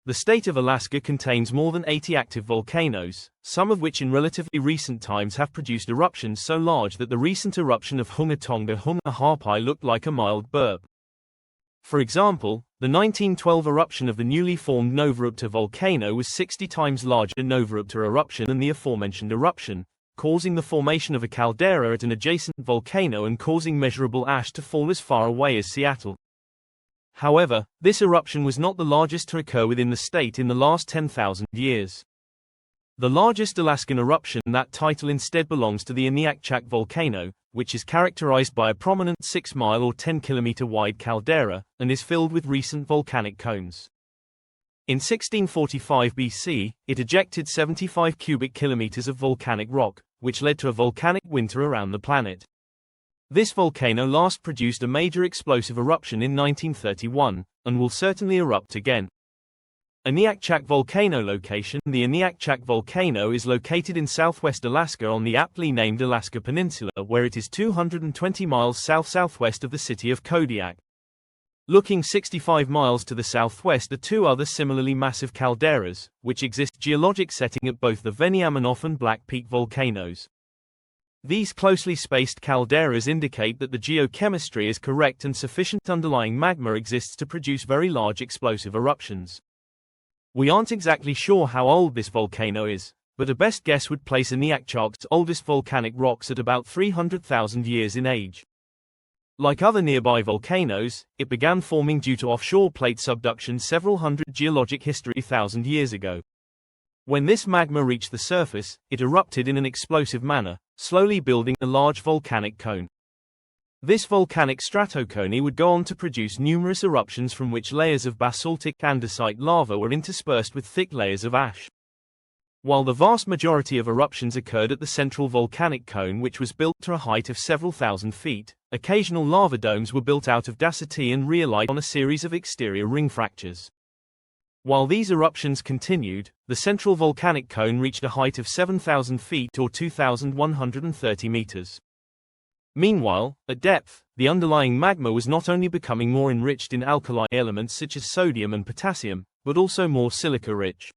The state of Alaska contains more than 80 active volcanoes, some of which in relatively recent times have produced eruptions so large that the recent eruption of Hunga Tonga Hunga Harpai looked like a mild burp. For example, the 1912 eruption of the newly formed Novarupta volcano was 60 times larger Novarupta eruption than the aforementioned eruption, causing the formation of a caldera at an adjacent volcano and causing measurable ash to fall as far away as Seattle. However, this eruption was not the largest to occur within the state in the last 10,000 years. The largest Alaskan eruption, that title instead belongs to the Aniakchak volcano, which is characterized by a prominent 6-mile or 10-kilometer wide caldera, and is filled with recent volcanic cones. In 1645 BC, it ejected 75 cubic kilometers of volcanic rock, which led to a volcanic winter around the planet. This volcano last produced a major explosive eruption in 1931, and will certainly erupt again. Aniakchak volcano location. The Aniakchak volcano is located in southwest Alaska on the aptly named Alaska Peninsula, where it is 220 miles south-southwest of the city of Kodiak. Looking 65 miles to the southwest are two other similarly massive calderas, which exist geologic setting at both the Veniaminoff and Black Peak volcanoes. These closely spaced calderas indicate that the geochemistry is correct and sufficient underlying magma exists to produce very large explosive eruptions. We aren't exactly sure how old this volcano is, but a best guess would place Aniakchak's oldest volcanic rocks at about 300,000 years in age. Like other nearby volcanoes, it began forming due to offshore plate subduction several hundred geologic history thousand years ago. When this magma reached the surface, it erupted in an explosive manner, slowly building a large volcanic cone. This volcanic stratocone would go on to produce numerous eruptions from which layers of basaltic andesite lava were interspersed with thick layers of ash. While the vast majority of eruptions occurred at the central volcanic cone, which was built to a height of several thousand feet, occasional lava domes were built out of dacite and rhyolite on a series of exterior ring fractures. While these eruptions continued, the central volcanic cone reached a height of 7,000 feet or 2,130 meters. Meanwhile, at depth, the underlying magma was not only becoming more enriched in alkali elements such as sodium and potassium, but also more silica-rich.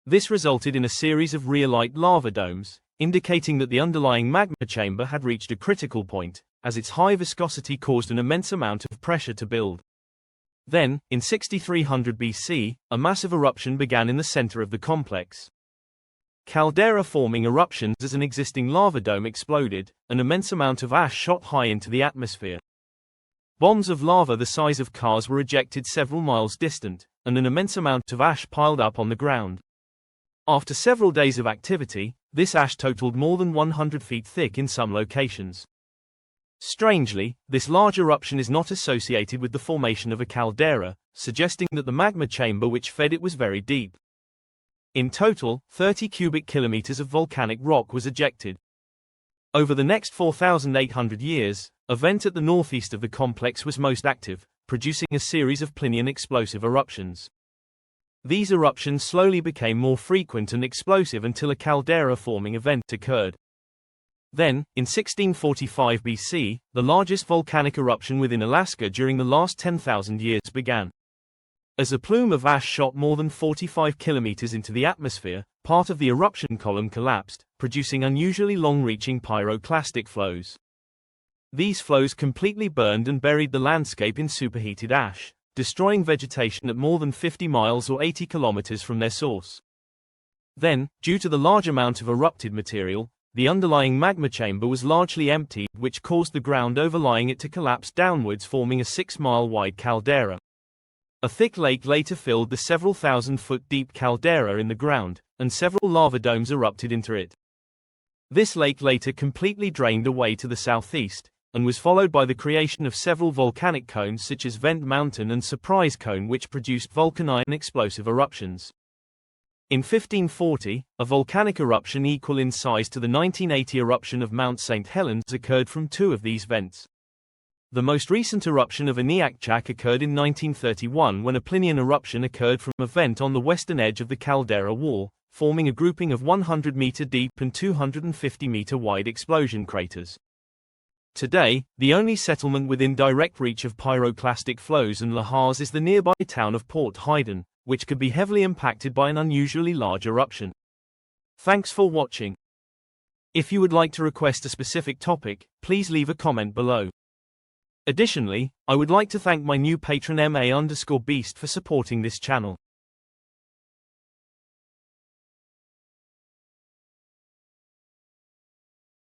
This resulted in a series of rhyolite lava domes, indicating that the underlying magma chamber had reached a critical point, as its high viscosity caused an immense amount of pressure to build. Then, in 6300 BC, a massive eruption began in the center of the complex. Caldera-forming eruptions as an existing lava dome exploded, an immense amount of ash shot high into the atmosphere. Bombs of lava the size of cars were ejected several miles distant, and an immense amount of ash piled up on the ground. After several days of activity, this ash totaled more than 100 feet thick in some locations. Strangely, this large eruption is not associated with the formation of a caldera, suggesting that the magma chamber which fed it was very deep. In total, 30 cubic kilometers of volcanic rock was ejected. Over the next 4,800 years, a vent at the northeast of the complex was most active, producing a series of Plinian explosive eruptions. These eruptions slowly became more frequent and explosive until a caldera-forming event occurred. Then, in 1645 BC, the largest volcanic eruption within Alaska during the last 10,000 years began. As a plume of ash shot more than 45 kilometers into the atmosphere, part of the eruption column collapsed, producing unusually long-reaching pyroclastic flows. These flows completely burned and buried the landscape in superheated ash, destroying vegetation at more than 50 miles or 80 kilometers from their source. Then, due to the large amount of erupted material, the underlying magma chamber was largely empty, which caused the ground overlying it to collapse downwards, forming a 6-mile-wide caldera. A thick lake later filled the several thousand-foot-deep caldera in the ground, and several lava domes erupted into it. This lake later completely drained away to the southeast, and was followed by the creation of several volcanic cones such as Vent Mountain and Surprise Cone, which produced volcanized explosive eruptions. In 1540, a volcanic eruption equal in size to the 1980 eruption of Mount St. Helens occurred from two of these vents. The most recent eruption of Aniakchak occurred in 1931 when a Plinian eruption occurred from a vent on the western edge of the caldera wall, forming a grouping of 100-meter deep and 250-meter wide explosion craters. Today, the only settlement within direct reach of pyroclastic flows and lahars is the nearby town of Port Hayden, which could be heavily impacted by an unusually large eruption. Thanks for watching. If you would like to request a specific topic, please leave a comment below. Additionally, I would like to thank my new patron MA_Beast for supporting this channel.